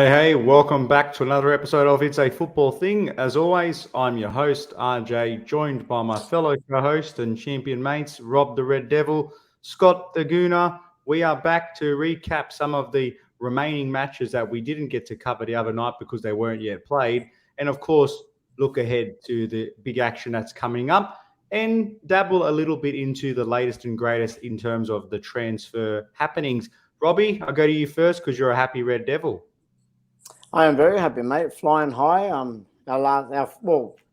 Hey, welcome back to another episode of It's a Football Thing. As always, I'm your host, RJ, joined by my fellow co-host and champion mates, Rob the Red Devil, Scott the Gooner. We are back to recap some of the remaining matches that we didn't get to cover the other night because they weren't yet played. And of course, look ahead to the big action that's coming up and dabble a little bit into the latest and greatest in terms of the transfer happenings. Robbie, I'll go to you first because you're a happy Red Devil. I am very happy, mate. Flying high. Our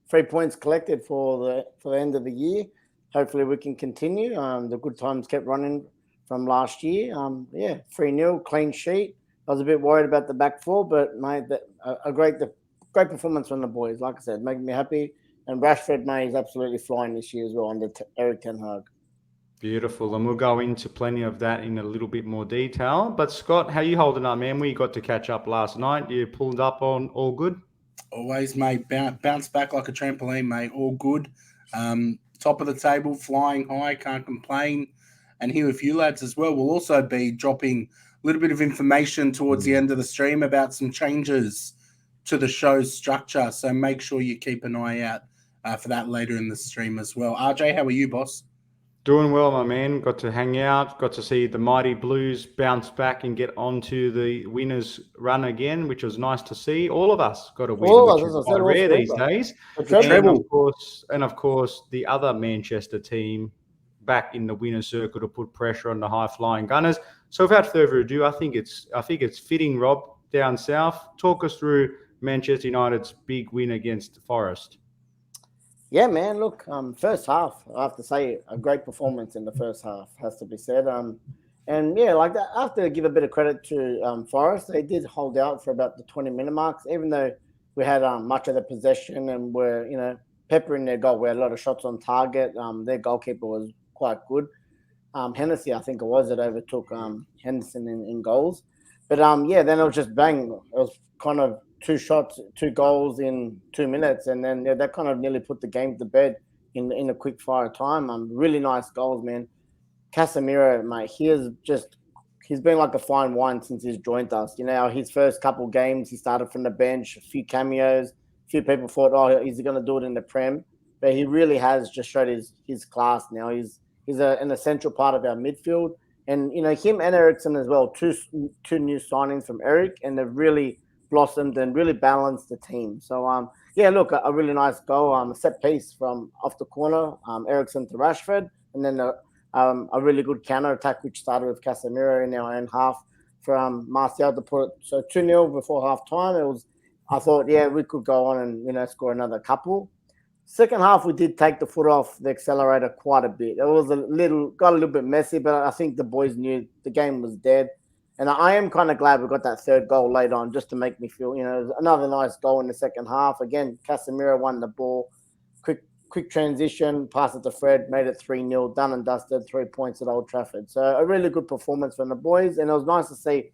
3 points collected for the end of the year. Hopefully, we can continue. The good times kept running from last year. 3-0, clean sheet. I was a bit worried about the back four, but mate, a great performance from the boys. Like I said, making me happy. And Rashford, mate, is absolutely flying this year as well under Eric Ten Hag. Beautiful. And we'll go into plenty of that in a little bit more detail. But Scott, how you holding up, man? We got to catch up last night. You pulled up on all good? Always, mate. Bounce back like a trampoline, mate. All good. Top of the table, flying high, can't complain. And here with you lads as well. We'll also be dropping a little bit of information towards the end of the stream about some changes to the show's structure. So make sure you keep an eye out for that later in the stream as well. RJ, how are you, boss? Doing well, my man. Got to hang out, got to see the Mighty Blues bounce back and get onto the winners run again, which was nice to see. All of us got a win, which is quite rare these days. And of course, the other Manchester team back in the winner's circle to put pressure on the high-flying Gunners. So without further ado, I think it's fitting, Rob, down south. Talk us through Manchester United's big win against Forest. Yeah, man. Look, first half, I have to say, a great performance in the first half, has to be said. And yeah, like that, I have to give a bit of credit to Forest. They did hold out for about the 20-minute marks, even though we had much of the possession and were, peppering their goal. We had a lot of shots on target. Their goalkeeper was quite good. Hennessy, I think it was, that overtook Henderson in goals. But then it was just bang. It was kind of 2 shots, 2 goals in 2 minutes, and then that kind of nearly put the game to bed in a quick fire time. Really nice goals, man. Casemiro, mate, he's been like a fine wine since he's joined us. His first couple games, he started from the bench, a few cameos. A few people thought, is he going to do it in the Prem? But he really has just showed his class now. He's an essential part of our midfield, and him and Eriksen as well. Two new signings from Eric, and they've really blossomed and really balanced the team. So, look, a really nice goal, a set piece from off the corner, Eriksen to Rashford, and then a really good counter attack which started with Casemiro in our own half from Martial to put it. So 2-0 before half time. I thought, we could go on and score another couple. Second half, we did take the foot off the accelerator quite a bit. It was got a little bit messy, but I think the boys knew the game was dead. And I am kind of glad we got that third goal late on just to make me feel, another nice goal in the second half. Again, Casemiro won the ball. Quick transition, pass it to Fred, made it 3-0, done and dusted, 3 points at Old Trafford. So a really good performance from the boys. And it was nice to see,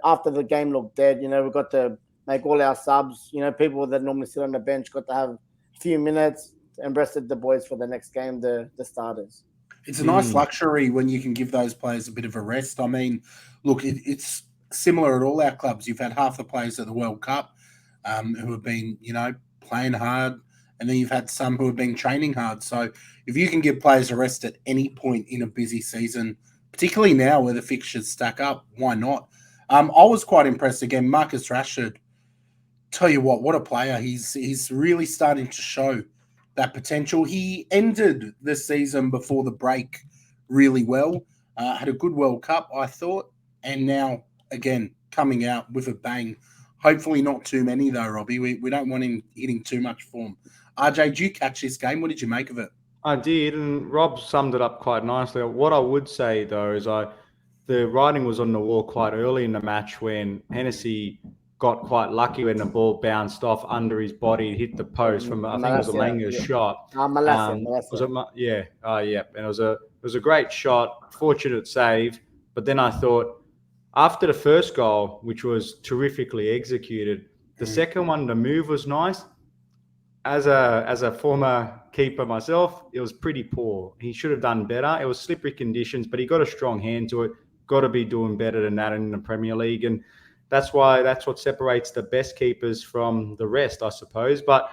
after the game looked dead, we got to make all our subs, people that normally sit on the bench got to have a few minutes and rested the boys for the next game, the starters. It's a nice luxury when you can give those players a bit of a rest. I mean, look, it's similar at all our clubs. You've had half the players at the World Cup who have been, playing hard, and then you've had some who have been training hard. So if you can give players a rest at any point in a busy season, particularly now where the fixtures stack up, why not? I was quite impressed again. Marcus Rashford, tell you what a player. He's really starting to show that potential. He ended the season before the break really well. Had a good World Cup, I thought, and now, again, coming out with a bang. Hopefully not too many, though, Robbie. We don't want him hitting too much form. RJ, did you catch this game? What did you make of it? I did, and Rob summed it up quite nicely. What I would say, though, is the writing was on the wall quite early in the match when Hennessy got quite lucky when the ball bounced off under his body, hit the post from I think it was Alanga's shot. And it was a great shot, fortunate save. But then I thought, after the first goal, which was terrifically executed, the second one, the move was nice. As a former keeper myself, it was pretty poor. He should have done better. It was slippery conditions, but he got a strong hand to it. Got to be doing better than that in the Premier League. And that's what separates the best keepers from the rest, I suppose. But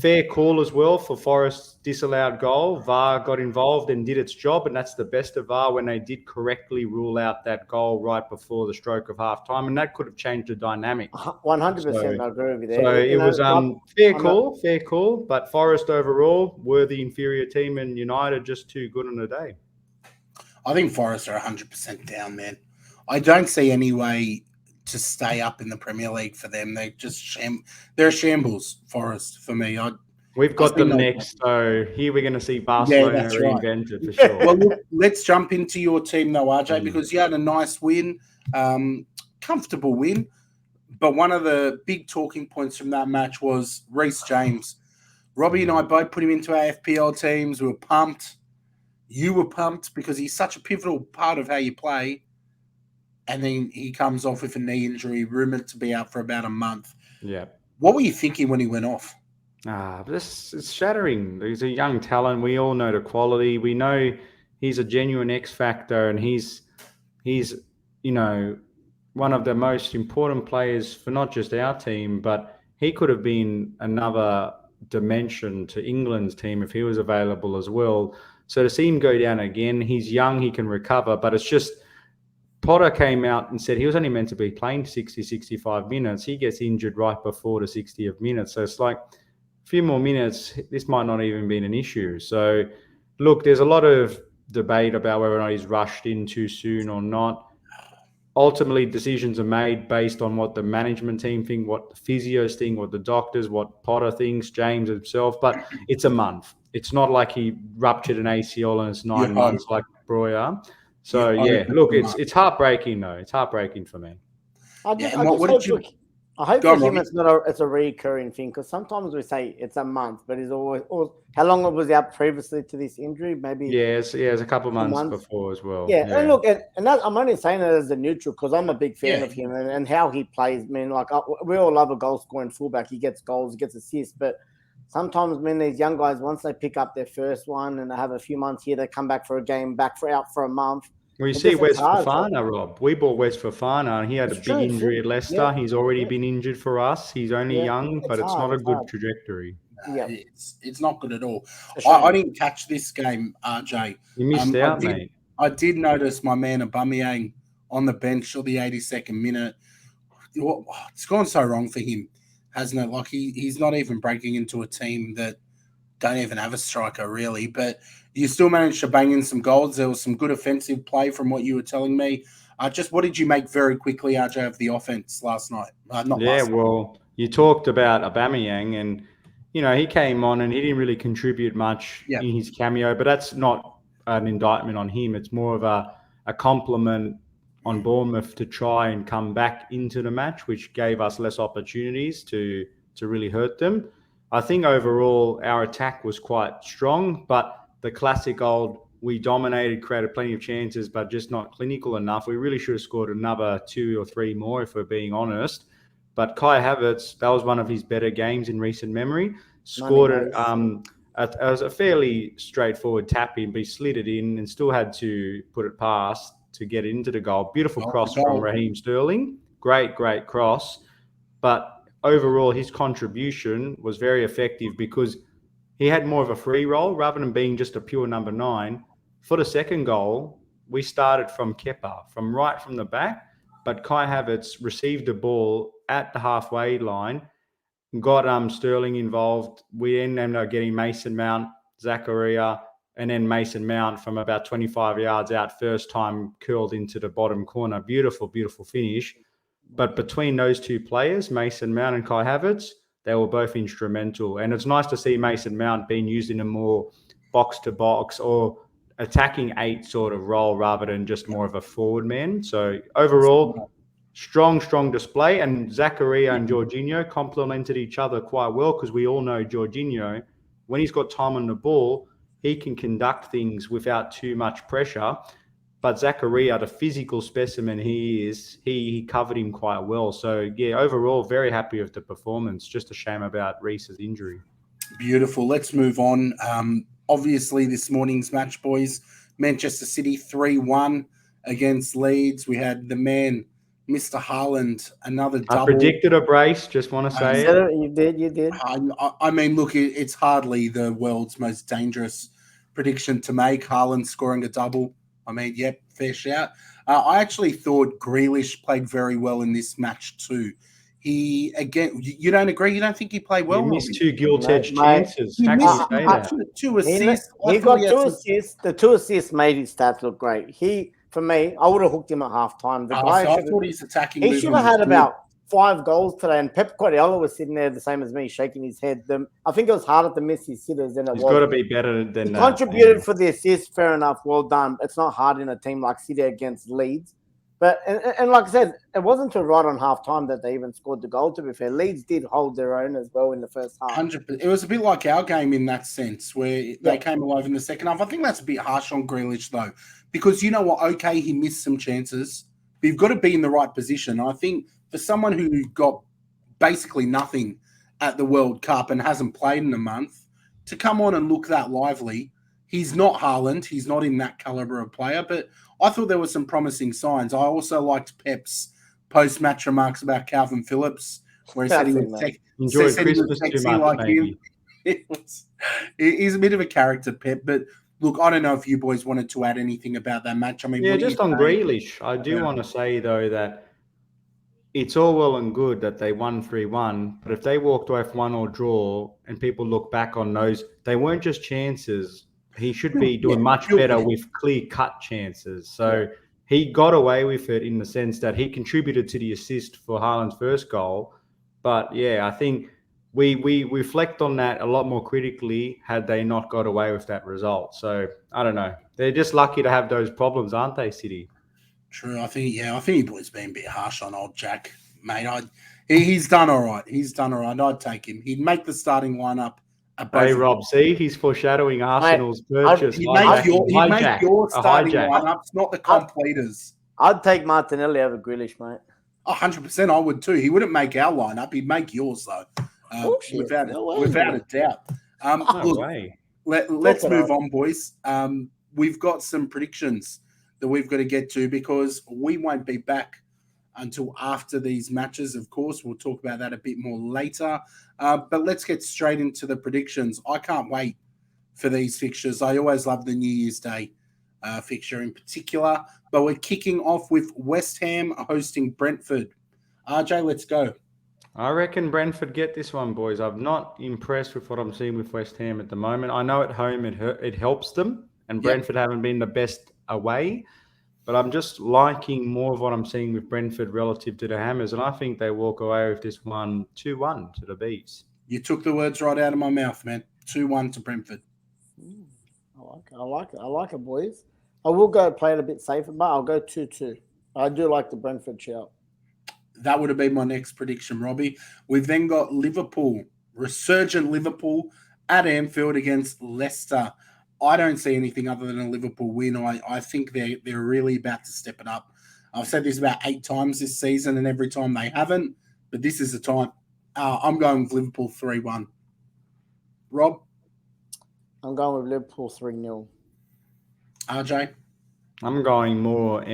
fair call as well for Forest's disallowed goal. VAR got involved and did its job, and that's the best of VAR when they did correctly rule out that goal right before the stroke of half time, and that could have changed the dynamic. 100%, I agree with you there. So it was fair call, but Forest overall were the inferior team, and United just too good on the day. I think Forest are 100% down, man. I don't see any way to stay up in the Premier League for them. They're just they're a shambles, Forest, for me. We've got them next, so here we're going to see Barcelona reinvented for sure. Well, look, let's jump into your team though, RJ, because you had a nice win, comfortable win. But one of the big talking points from that match was Reece James. Robbie and I both put him into our FPL teams. We were pumped. You were pumped because he's such a pivotal part of how you play. And then he comes off with a knee injury, rumoured to be out for about a month. Yeah. What were you thinking when he went off? This is shattering. He's a young talent. We all know the quality. We know he's a genuine X factor, and he's one of the most important players for not just our team, but he could have been another dimension to England's team if he was available as well. So to see him go down again, he's young, he can recover, but it's just Potter came out and said he was only meant to be playing 60, 65 minutes. He gets injured right before the 60th minute. So it's like a few more minutes, this might not even be an issue. So, look, there's a lot of debate about whether or not he's rushed in too soon or not. Ultimately, decisions are made based on what the management team think, what the physios think, what the doctors, what Potter thinks, James himself. But it's a month. It's not like he ruptured an ACL and it's 9 months like Breuer. So, look, it's heartbreaking, though. It's heartbreaking for me. I hope for him it's a recurring thing, because sometimes we say it's a month, but he's always how long was he out previously to this injury? Maybe it's a couple of months before as well. Yeah. And look, and that, I'm only saying that as a neutral because I'm a big fan of him and how he plays. Man, like we all love a goal scoring fullback. He gets goals, he gets assists, but sometimes, man, these young guys, once they pick up their first one and they have a few months here, they come back for a game, out for a month. Well, you see Wes Fofana, Rob. We bought Wes Fofana, and he had a big injury at Leicester. Yeah. He's already been injured for us. He's only young, but it's not a good trajectory. Yeah, it's not good at all. I didn't catch this game, RJ. You missed out, mate. I did notice my man Aubameyang on the bench till the 82nd minute. It's gone so wrong for him, hasn't it? Like he's not even breaking into a team that don't even have a striker, really. But you still managed to bang in some goals. There was some good offensive play from what you were telling me. Just what did you make very quickly, RJ, of the offense last night? Well, you talked about Aubameyang, and he came on and he didn't really contribute much in his cameo. But that's not an indictment on him. It's more of a compliment on Bournemouth to try and come back into the match, which gave us less opportunities to really hurt them. I think overall our attack was quite strong, but the classic old, we dominated, created plenty of chances, but just not clinical enough. We really should have scored another 2 or 3 more, if we're being honest. But Kai Havertz, that was one of his better games in recent memory. Scored it as a fairly straightforward tap in, but he slid it in and still had to put it past to get into the goal. Beautiful cross from Raheem Sterling. Great cross. But overall, his contribution was very effective because he had more of a free role rather than being just a pure number 9. For the second goal, we started from Kepa, from the back, but Kai Havertz received the ball at the halfway line, got Sterling involved. We ended up getting Mason Mount, Zakaria, and then Mason Mount from about 25 yards out, first time curled into the bottom corner. Beautiful, beautiful finish. But between those two players, Mason Mount and Kai Havertz, they were both instrumental. And it's nice to see Mason Mount being used in a more box-to-box or attacking 8 sort of role rather than just more of a forward man. So overall, strong display. And Zakaria and Jorginho complemented each other quite well because we all know Jorginho, when he's got time on the ball, he can conduct things without too much pressure. But Zakaria, the physical specimen he is, he covered him quite well. So, overall, very happy with the performance. Just a shame about Reece's injury. Beautiful. Let's move on. Obviously, this morning's match, boys, Manchester City 3-1 against Leeds. We had the man Mr. Haaland, another I double. predicted a brace. Just want to say it. You did. I mean, look, it's hardly the world's most dangerous prediction to make. Haaland scoring a double. I mean, yep, fair shout. I actually thought Grealish played very well in this match too. He, again, you don't agree? You don't think he played well? He missed Robbie? two gilt-edged Mate, chances. He How missed can you say that? two assists. He got 2 assists. The 2 assists made his stats look great. For me, I would have hooked him at halftime. The guy So I thought his attacking he should movement have had was good. about 5 goals today, and Pep Guardiola was sitting there the same as me, shaking his head. I think it was harder to miss his sitters than it He's was. got to be better than He that. contributed for the assist, fair enough, well done. It's not hard in a team like City against Leeds. But and like I said, it wasn't until right on half time that they even scored the goal, to be fair. Leeds did hold their own as well in the first half. 100%. It was a bit like our game in that sense, where they came alive in the second half. I think that's a bit harsh on Grealish, though, because you know what? Okay, he missed some chances, but you've got to be in the right position. I think for someone who got basically nothing at the World Cup and hasn't played in a month, to come on and look that lively, he's not Haaland. He's not in that caliber of player, but I thought there were some promising signs. I also liked Pep's post-match remarks about Calvin Phillips, where he said he was enjoyed Christmas too sexy much, like maybe. him. He's a bit of a character, Pep, but look, I don't know if you boys wanted to add anything about that match. I mean, Yeah, what do just you on say? Grealish, I do want to say, though, that it's all well and good that they won 3-1, but if they walked away from 1 or draw and people look back on those, they weren't just chances. He should be doing much better with clear-cut chances. So he got away with it in the sense that he contributed to the assist for Haaland's first goal. But, yeah, I think we reflect on that a lot more critically had they not got away with that result. So, I don't know. They're just lucky to have those problems, aren't they, City? True. I think you boys been a bit harsh on old Jack, mate. He's done all right. I'd take him. He'd make the starting lineup. Hey, Rob, see, he's foreshadowing Arsenal's purchase. He'd make your starting lineups, not the completers. I'd take Martinelli over Grealish, mate. 100%, I would too. He wouldn't make our lineup. He'd make yours, though, without a doubt. Let's move on, boys. We've got some predictions that we've got to get to because we won't be back until after these matches. Of course, we'll talk about that a bit more later. But let's get straight into the predictions. I can't wait for these fixtures. I always love the New Year's Day fixture in particular. But we're kicking off with West Ham hosting Brentford. RJ, let's go. I reckon Brentford get this one, boys. I'm not impressed with what I'm seeing with West Ham at the moment. I know at home it helps them, and Brentford haven't been the best away. But I'm just liking more of what I'm seeing with Brentford relative to the Hammers, and I think they walk away with this one 2-1 to the Bees. You took the words right out of my mouth, man. 2-1 to Brentford. I like it, boys. I will go play it a bit safer, but I'll go 2-2. I do like the Brentford shout. That would have been my next prediction, Robbie. We've then got Liverpool, resurgent Liverpool at Anfield against Leicester. I don't see anything other than a Liverpool win. I think they're really about to step it up. I've said this about 8 times this season, and every time they haven't. But this is the time. I'm going with Liverpool 3-1. Rob? I'm going with Liverpool 3-0. RJ? I'm going more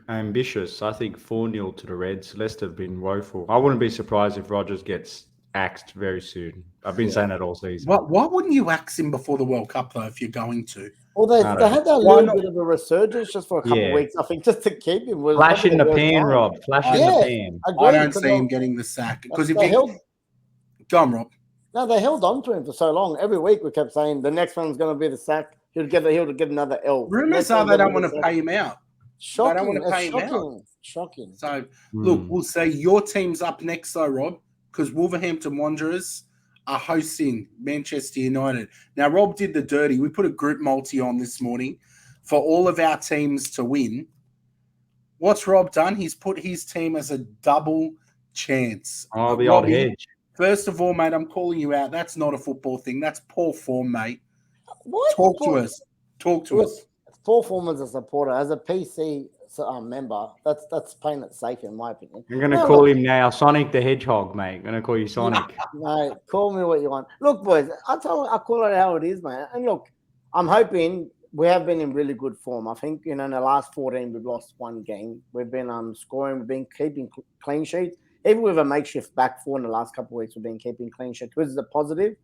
ambitious. I think 4-0 to the Reds. Leicester have been woeful. I wouldn't be surprised if Rodgers gets axed very soon. I've been saying that all season. Why wouldn't you axe him before the World Cup, though, if you're going to? Well, they had that little bit of a resurgence just for a couple of weeks, I think, just to keep him. Flash in the pan, Rob. Flash in the pan. I don't see him getting the sack. Because if he... Go on, Rob. No, they held on to him for so long. Every week we kept saying the next one's going to be the sack. He'll get another L. Rumours are they don't want to pay him out. Shocking. They don't want to pay him out. Shocking. So, look, we'll say your team's up next, though, Rob, because Wolverhampton Wanderers are hosting Manchester United. Now, Rob did the dirty. We put a group multi on this morning for all of our teams to win. What's Rob done? He's put his team as a double chance. Oh, the old hedge. First of all, mate, I'm calling you out. That's not a football thing. That's poor form, mate. What? Talk to us. It's poor form as a supporter. As a PC member, that's playing it safe, in my opinion. I'm going to call him now Sonic the Hedgehog, mate. I'm going to call you Sonic. Mate, call me what you want. Look, boys, I'll call it how it is, mate. And look, I'm hoping we have been in really good form. I think, in the last 14, we've lost one game. We've been scoring, we've been keeping clean sheets. Even with a makeshift back four in the last couple of weeks, we've been keeping clean sheets, which is a positive.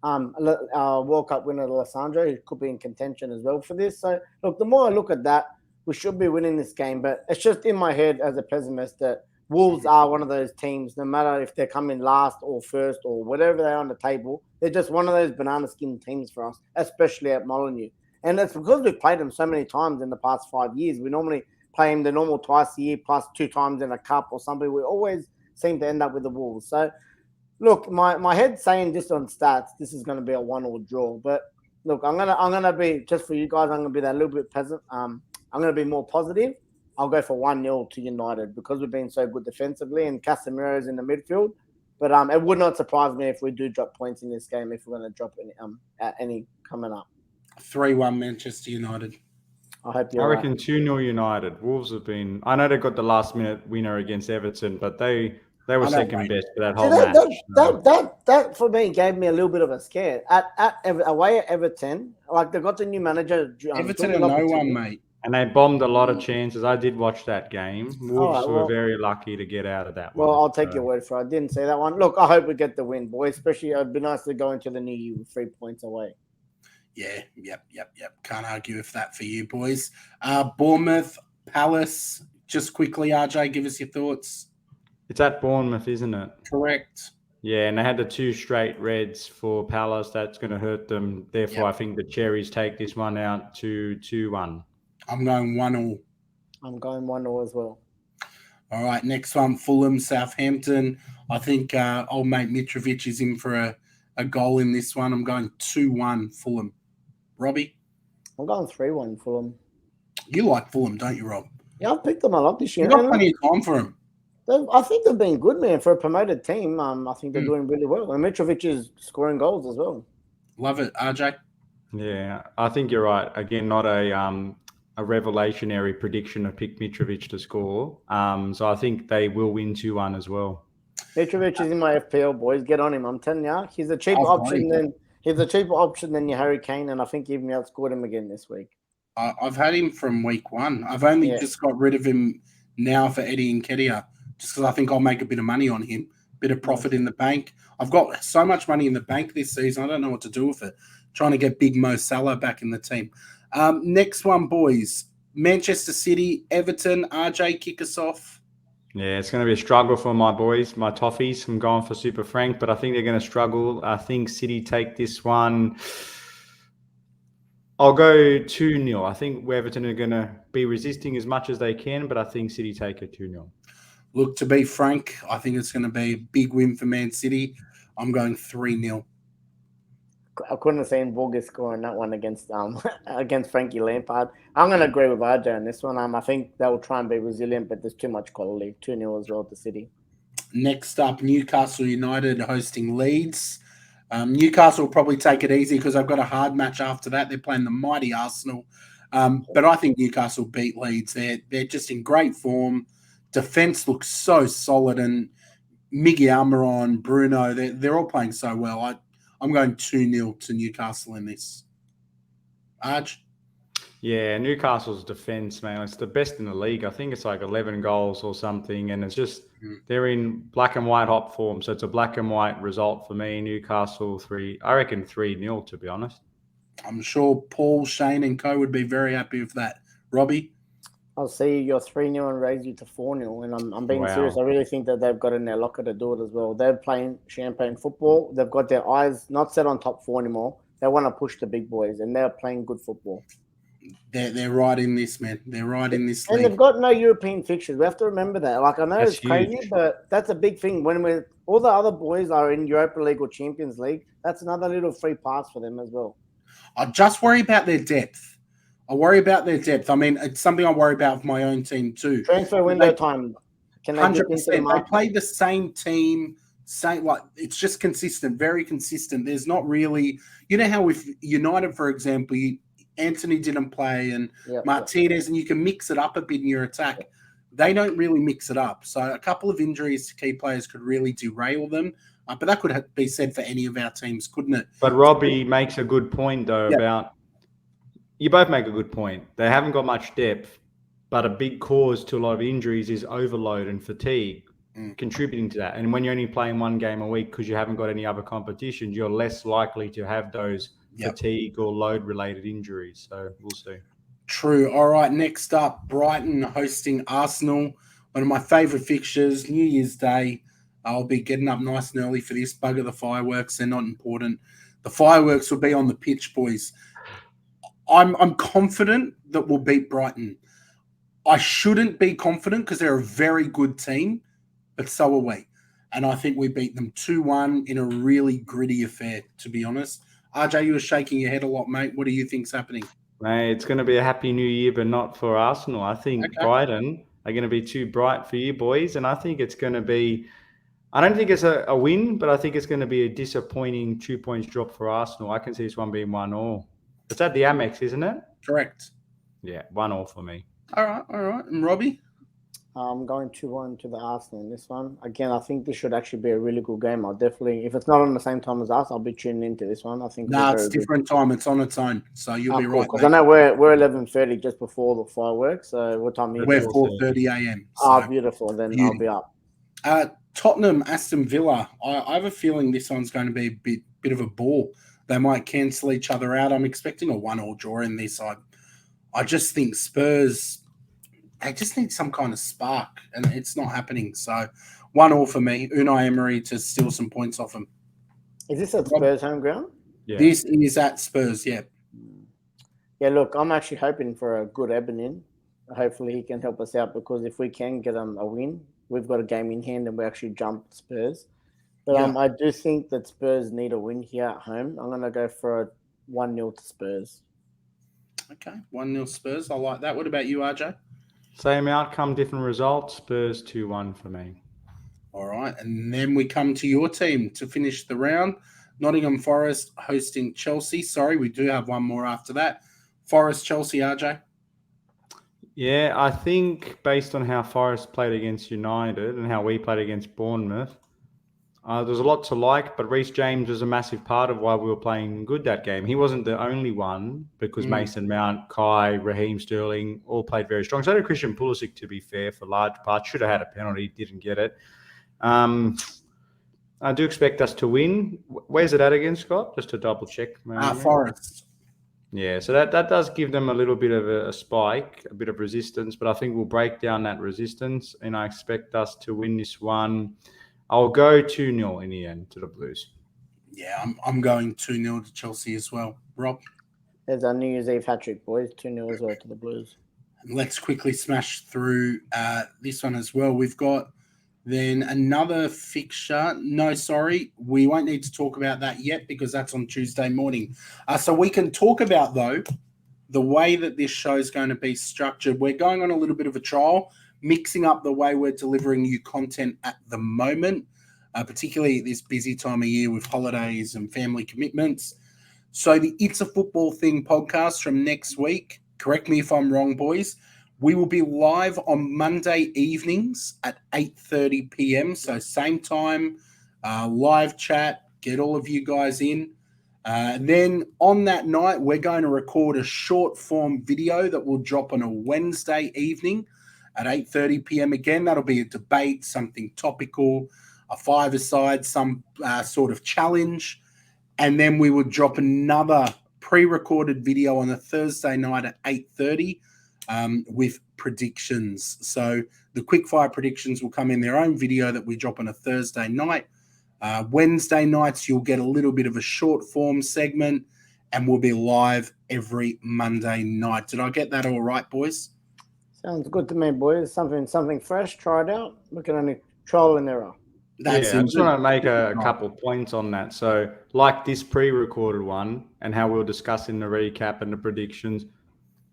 World Cup winner Alessandro, he could be in contention as well for this. So, look, the more I look at that, we should be winning this game. But it's just in my head as a pessimist that Wolves are one of those teams, no matter if they're coming last or first or whatever they're on the table, they're just one of those banana skin teams for us, especially at Molineux. And it's because we've played them so many times in the past 5 years. We normally play them the normal twice a year plus 2 times in a cup or something. We always seem to end up with the Wolves. So, look, my head's saying just on stats, this is going to be a 1-1 draw. But look, I'm gonna be, just for you guys, I'm gonna be that little bit peasant. I'm gonna be more positive. I'll go for 1-0 to United because we've been so good defensively and Casemiro's in the midfield. But it would not surprise me if we do drop points in this game if we're going to drop any coming up. 3-1 Manchester United. I hope I reckon 2-0 United. Wolves have been. I know they got the last minute winner against Everton, but they were second best for that whole match. That for me gave me a little bit of a scare. Away at Everton, like they got the new manager. Everton are no one, mate. And they bombed a lot of chances. I did watch that game. Wolves were very lucky to get out of that one. Well, I'll take your word for it. I didn't say that one. Look, I hope we get the win, boys. Especially, it'd be nice to go into the new year with 3 points away. Yeah, yep. Can't argue with that for you, boys. Bournemouth, Palace. Just quickly, RJ, give us your thoughts. It's at Bournemouth, isn't it? Correct. Yeah, and they had the 2 straight reds for Palace. That's going to hurt them. Therefore, I think the Cherries take this one out to 2-1. I'm going 1-1. I'm going 1-0 as well. All right, next one, Fulham, Southampton. I think old mate Mitrovic is in for a goal in this one. I'm going 2-1 Fulham. Robbie? I'm going 3-1 Fulham. You like Fulham, don't you, Rob? Yeah, I've picked them a lot this year. You've got plenty of time for them. I think they've been good, man. For a promoted team, I think they're doing really well. And Mitrovic is scoring goals as well. Love it. RJ? Yeah, I think you're right. Again, not a revelationary prediction of pick Mitrovic to score. So I think they will win 2-1 as well. Mitrovic is in my FPL, boys. Get on him. I'm telling you, he's a cheaper option than your Harry Kane, and I think even outscored him again this week. I've had him from week 1. I've only just got rid of him now for Eddie Nketiah, just because I think I'll make a bit of money on him, bit of profit in the bank. I've got so much money in the bank this season, I don't know what to do with it. Trying to get big Mo Salah back in the team. Next one, boys. Manchester City, Everton. RJ, kick us off. Yeah, it's going to be a struggle for my boys, my Toffees. I'm going for Super Frank, but I think they're going to struggle. I think City take this one. I'll go 2-0. I think Everton are going to be resisting as much as they can, but I think City take it 2-0. Look, to be frank, I think it's going to be a big win for Man City. I'm going 3-0. I couldn't have seen Borges scoring that one against Frankie Lampard. I'm going to agree with RJ on this one. I think they'll try and be resilient, but there's too much quality. 2-0 as well to City. Next up, Newcastle United hosting Leeds. Newcastle will probably take it easy because they've got a hard match after that. They're playing the mighty Arsenal. But I think Newcastle beat Leeds. They're just in great form. Defense looks so solid, and Miguel Almiron, Bruno, they're all playing so well. I'm going 2-0 to Newcastle in this. Arj? Yeah, Newcastle's defense, man, it's the best in the league. I think it's like 11 goals or something, and it's just they're in black and white hot form. So it's a black and white result for me. Newcastle 3, I reckon 3-0, to be honest. I'm sure Paul, Shane, and co would be very happy with that. Robbie? I'll see you're 3-0 and raise you to 4-0. And I'm being serious. I really think that they've got in their locker to do it as well. They're playing champagne football. They've got their eyes not set on top 4 anymore. They want to push the big boys, and they're playing good football. They're right in this, man. They're right in this league. And they've got no European fixtures. We have to remember that. Like, I know it's crazy, but that's a big thing. When all the other boys are in Europa League or Champions League, that's another little free pass for them as well. I just worry about their depth. I mean, it's something I worry about with my own team too. Transfer window time. Can they 100%. They play the same team, it's just consistent, very consistent. There's not really, you know how with United, for example, Anthony didn't play and Martinez, and you can mix it up a bit in your attack. They don't really mix it up. So a couple of injuries to key players could really derail them. But that could be said for any of our teams, couldn't it? But Robbie makes a good point, though, about you both make a good point. They haven't got much depth, but a big cause to a lot of injuries is overload and fatigue, contributing to that. And when you're only playing one game a week because you haven't got any other competitions, you're less likely to have those fatigue or load-related injuries. So we'll see. True. All right, next up, Brighton hosting Arsenal. One of my favourite fixtures, New Year's Day. I'll be getting up nice and early for this. Bugger the fireworks. They're not important. The fireworks will be on the pitch, boys. I'm confident that we'll beat Brighton. I shouldn't be confident because they're a very good team, but so are we. And I think we beat them 2-1 in a really gritty affair, to be honest. RJ, you were shaking your head a lot, mate. What do you think's happening? Mate, it's going to be a happy new year, but not for Arsenal. I think Brighton are going to be too bright for you boys. And I think it's going to be, I don't think it's a win, but I think it's going to be a disappointing 2 points drop for Arsenal. I can see this one being 1-1. It's at the Amex, isn't it? Correct. Yeah, 1-1 for me. All right. And Robbie? I'm going 2-1 to the Arsenal in this one. Again, I think this should actually be a really good game. I'll definitely, if it's not on the same time as us, I'll be tuning into this one. I think it's different time. It's on its own, so you'll be right. Because I know we're 11:30 just before the fireworks. So what time? We're 4:30 a.m. So beautiful. Then I'll be up. Tottenham, Aston Villa. I have a feeling this one's going to be a bit of a ball. They might cancel each other out. I'm expecting a 1-1 draw in this. I just think Spurs. They just need some kind of spark, and it's not happening. So 1-1 for me. Unai Emery to steal some points off him. Is this at Spurs home ground? Yeah. This is at Spurs, yeah. Yeah, look, I'm actually hoping for a good Eben. Hopefully he can help us out, because if we can get a win, we've got a game in hand and we actually jump Spurs. But I do think that Spurs need a win here at home. I'm going to go for a 1-0 to Spurs. Okay, 1-0 Spurs. I like that. What about you, RJ? Same outcome, different results. Spurs 2-1 for me. All right. And then we come to your team to finish the round. Nottingham Forest hosting Chelsea. Sorry, we do have one more after that. Forest, Chelsea, RJ? Yeah, I think based on how Forest played against United and how we played against Bournemouth, there's a lot to like, but Reece James was a massive part of why we were playing good that game. He wasn't the only one, because Mason Mount, Kai, Raheem Sterling all played very strong. So did Christian Pulisic, to be fair, for large parts. Should have had a penalty, didn't get it. I do expect us to win. Where's it at again, Scott? Just to double check. Forest. Yeah, so that does give them a little bit of a spike, a bit of resistance, but I think we'll break down that resistance, and I expect us to win this one. I'll go 2-0 in the end to the Blues. Yeah, I'm going 2-0 to Chelsea as well. Rob? There's our New Year's Eve hat-trick, boys. 2-0 as well to the Blues. Let's quickly smash through this one as well. We've got then another fixture. No, sorry, we won't need to talk about that yet because that's on Tuesday morning. So we can talk about, though, the way that this show is going to be structured. We're going on a little bit of a trial, mixing up the way we're delivering you content at the moment, particularly at this busy time of year with holidays and family commitments. So the It's a Football Thing podcast from next week, correct me if I'm wrong, boys, we will be live on Monday evenings at 8:30 p.m. So same time, live chat, get all of you guys in. Then on that night, we're going to record a short form video that will drop on a Wednesday evening at 8:30 p.m. again. That'll be a debate, something topical, a five-a-side, some sort of challenge. And then we will drop another pre-recorded video on a Thursday night at 8:30 with predictions. So the quickfire predictions will come in their own video that we drop on a Thursday night. Wednesday nights, you'll get a little bit of a short form segment, and we'll be live every Monday night. Did I get that all right, boys? Sounds good to me, boys. Something fresh. Try it out. Look at any trial and error. I just want to make a couple of points on that. So, like this pre-recorded one and how we'll discuss in the recap and the predictions,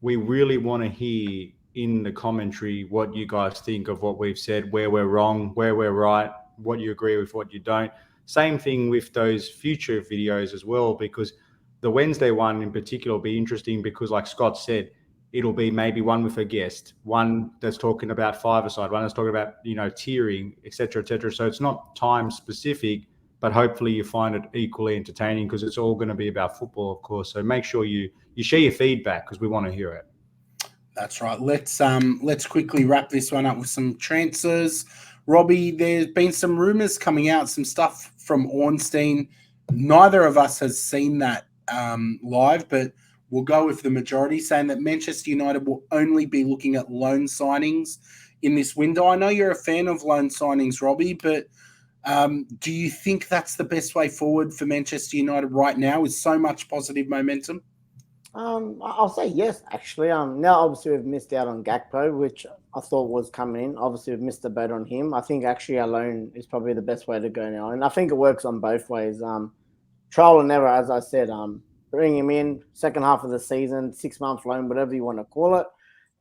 we really want to hear in the commentary what you guys think of what we've said, where we're wrong, where we're right, what you agree with, what you don't. Same thing with those future videos as well, because the Wednesday one in particular will be interesting because, like Scott said, it'll be maybe one with a guest, one that's talking about five-a-side, one that's talking about, tiering, et cetera, et cetera. So it's not time specific, but hopefully you find it equally entertaining because it's all going to be about football, of course. So make sure you share your feedback because we want to hear it. That's right. Let's quickly wrap this one up with some transfers. Robbie, there's been some rumours coming out, some stuff from Ornstein. Neither of us has seen that live, but we'll go with the majority, saying that Manchester United will only be looking at loan signings in this window. I know you're a fan of loan signings, Robbie, but do you think that's the best way forward for Manchester United right now with so much positive momentum? I'll say yes, actually. Now obviously we've missed out on Gakpo, which I thought was coming in. Obviously we've missed the boat on him. I think actually our loan is probably the best way to go now, and I think it works on both ways. Trial and error, as I said. Bring him in second half of the season, 6 month loan, whatever you want to call it.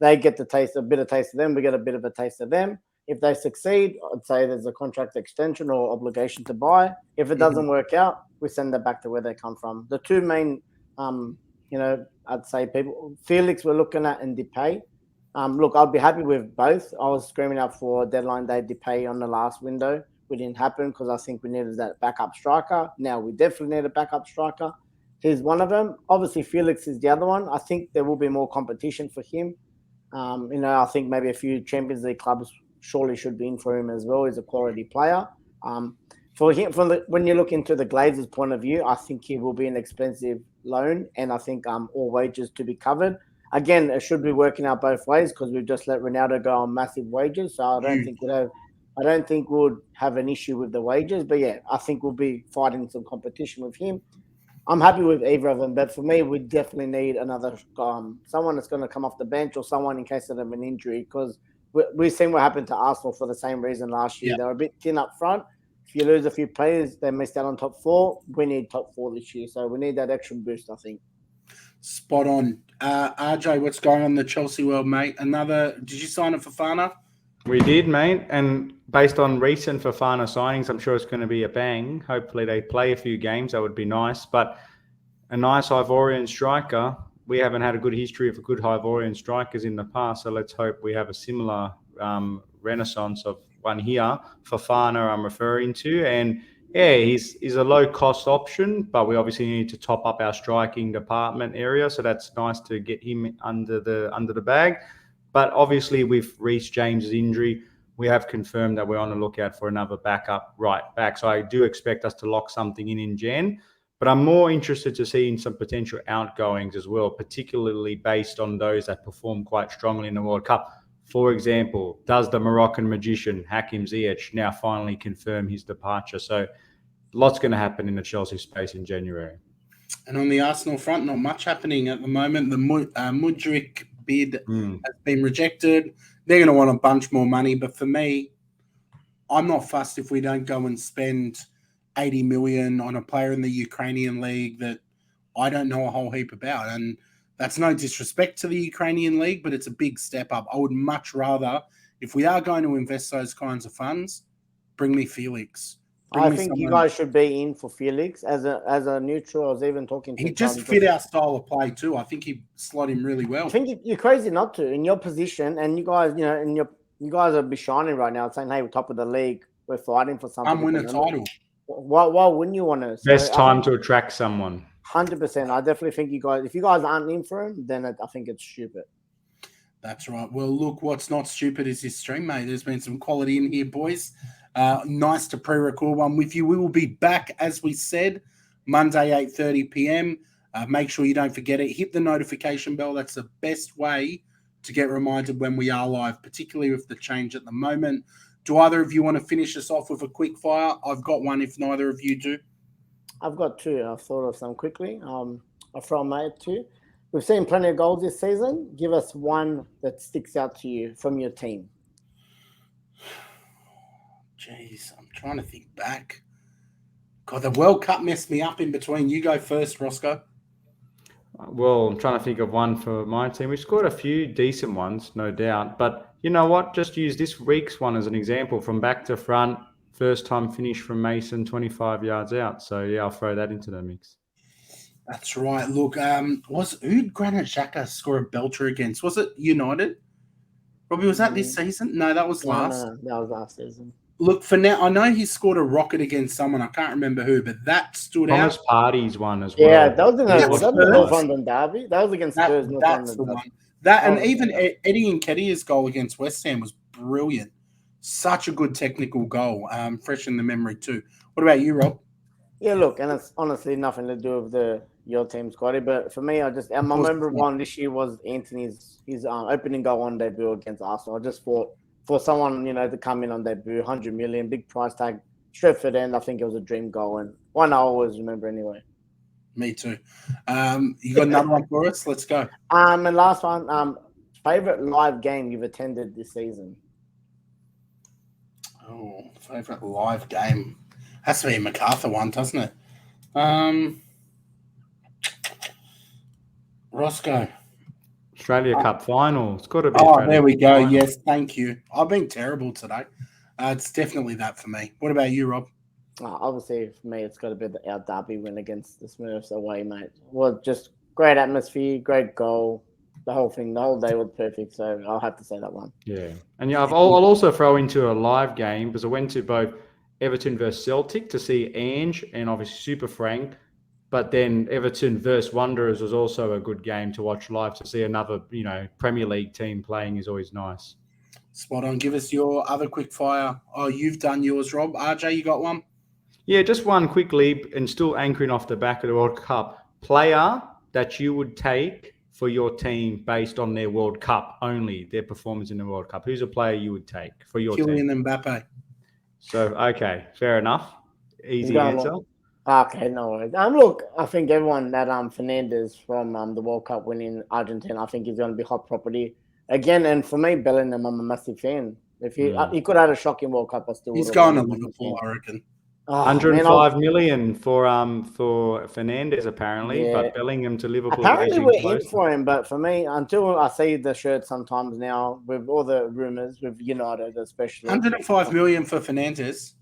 They get the taste, a bit of taste of them. We get a bit of a taste of them. If they succeed, I'd say there's a contract extension or obligation to buy. If it doesn't work out, we send them back to where they come from. The two main I'd say people, Felix we're looking at and Depay. Look, I'd be happy with both. I was screaming out for deadline day Depay on the last window. It didn't happen because I think we needed that backup striker. Now we definitely need a backup striker. He's one of them. Obviously, Felix is the other one. I think there will be more competition for him. I think maybe a few Champions League clubs surely should be in for him as well. He's a quality player. For him, when you look into the Glazers' point of view, I think he will be an expensive loan, and I think all wages to be covered. Again, it should be working out both ways because we've just let Ronaldo go on massive wages, so I don't think we'll have an issue with the wages. But yeah, I think we'll be fighting some competition with him. I'm happy with either of them, but for me, we definitely need another someone that's going to come off the bench or someone in case of an injury because we've seen what happened to Arsenal for the same reason last year. They were a bit thin up front. If you lose a few players, they missed out on top four. We need top four this year, so we need that extra boost, I think. Spot on. RJ, what's going on in the Chelsea world, mate? Did you sign a Fofana? We did, mate. And based on recent Fofana signings, I'm sure it's going to be a bang. Hopefully they play a few games. That would be nice. But a nice Ivorian striker, we haven't had a good history of good Ivorian strikers in the past. So let's hope we have a similar renaissance of one here. Fofana I'm referring to. And yeah, he's a low-cost option, but we obviously need to top up our striking department area. So that's nice to get him under the bag. But obviously, with Reece James's injury, we have confirmed that we're on the lookout for another backup right back. So I do expect us to lock something in Jan. But I'm more interested to see in some potential outgoings as well, particularly based on those that perform quite strongly in the World Cup. For example, does the Moroccan magician Hakim Ziyech now finally confirm his departure? So lots going to happen in the Chelsea space in January. And on the Arsenal front, not much happening at the moment. The Mudryk bid has been rejected. They're going to want a bunch more money. But for me, I'm not fussed if we don't go and spend 80 million on a player in the Ukrainian league that I don't know a whole heap about. And that's no disrespect to the Ukrainian league, but it's a big step up. I would much rather, if we are going to invest those kinds of funds, bring me Felix. I think you guys should be in for Felix as a neutral. I was even talking to he just fit our style of play too. I think he slot him really well. I think you're crazy not to in your position, and you guys, you guys are be shining right now, saying, "Hey, we're top of the league. We're fighting for something." Come win a title. Why wouldn't you want to? Best time to attract someone. 100%. I definitely think you guys. If you guys aren't in for him, then I think it's stupid. That's right. Well, look, what's not stupid is this stream, mate. There's been some quality in here, boys. Nice to pre-record one with you. We will be back, as we said, Monday, 8:30 p.m. Make sure you don't forget it. Hit the notification bell. That's the best way to get reminded when we are live, particularly with the change at the moment. Do either of you want to finish us off with a quick fire? I've got one if neither of you do. I've got two. I've thought of some quickly. I'll throw my two. We've seen plenty of goals this season. Give us one that sticks out to you from your team. Jeez, I'm trying to think back. God, the World Cup messed me up in between. You go first, Roscoe. Well, I'm trying to think of one for my team. We scored a few decent ones, no doubt. But you know what? Just use this week's one as an example. From back to front, first time finish from Mason, 25 yards out. So, yeah, I'll throw that into the mix. That's right. Look, who did Granit Xhaka score a belter against? Was it United? Robbie, was that this season? No, that was last. No, that was last season. Look, for now, I know he scored a rocket against someone. I can't remember who, but that stood Thomas out. Partey's one as well. Yeah, that was in Yeah, was that Spurs. the North London derby? That was against Spurs. North That's London the derby. one. That and Oh, even yeah. Eddie Nketiah's goal against West Ham was brilliant. Such a good technical goal. Fresh in the memory too. What about you, Rob? Yeah, look, and it's honestly nothing to do with your team, Scotty. But for me, my course memorable it's not. one this year was Anthony's opening goal on debut against Arsenal. I just thought for someone to come in on debut, 100 million, big price tag, straight for the end. I think it was a dream goal, and one I always remember anyway. Me too. You got another one for us? Let's go. And last one, favorite live game you've attended this season? Oh, favorite live game has to be a MacArthur one, doesn't it? Roscoe. Australia Cup final. It's got to be. Oh, Australia there we Cup go. final. Yes, thank you. I've been terrible today. It's definitely that for me. What about you, Rob? Obviously, for me, it's got to be our derby win against the Smurfs away, mate. Well, just great atmosphere, great goal. The whole thing, the whole day was perfect. So I'll have to say that one. Yeah, and I'll also throw into a live game because I went to both Everton versus Celtic to see Ange and obviously Super Frank, but then Everton versus Wanderers was also a good game to watch live. To see another Premier League team playing is always nice. Spot on. Give us your other quick fire. Oh, you've done yours, Rob. RJ, you got one? Yeah, just one quick leap and still anchoring off the back of the World Cup. Player that you would take for your team based on their World Cup only, their performance in the World Cup. Who's a player you would take for your team? Kylian Mbappe. So, okay, fair enough. Easy Going answer. Okay, no worries. Look, I think everyone that Fernandez from the World Cup winning Argentina, I think he's going to be hot property again. And for me, Bellingham, I'm a massive fan. If he could have had a shocking World Cup, I still He's would going have to won. Liverpool, I reckon. 105 million for Fernandez apparently, Yeah. but Bellingham to Liverpool. Apparently, edging we're in closer. for him, but for me, until I see the shirt sometimes now with all the rumors with United, especially 105 million for Fernandez.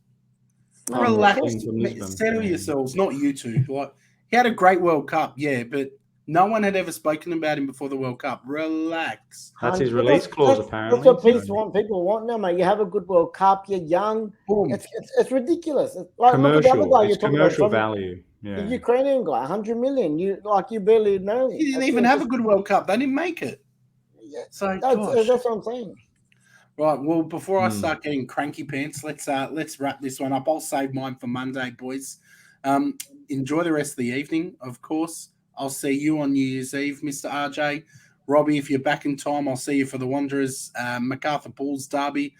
No, Relax. from Lisbon. Settle yourselves, not you two. Like, he had a great World Cup, yeah, but no one had ever spoken about him before the World Cup. Relax. That's his release clause, apparently. That's what people want now, mate. You have a good World Cup. You're young. Boom. It's ridiculous. It's like Commercial. look at the other guy It's you're talking commercial about, value. the Yeah. Ukrainian guy, 100 million. You barely know. He didn't even have a good World Cup. They didn't make it. Yeah, So that's what I'm saying. Right. Well, before I start getting cranky pants, let's wrap this one up. I'll save mine for Monday, boys. Enjoy the rest of the evening, of course. I'll see you on New Year's Eve, Mr. RJ. Robbie, if you're back in time, I'll see you for the Wanderers MacArthur Bulls derby.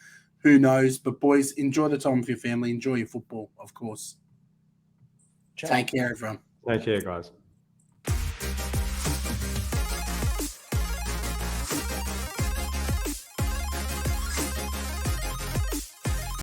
Who knows? But boys, enjoy the time with your family. Enjoy your football, of course. Take care, everyone. Take care, guys.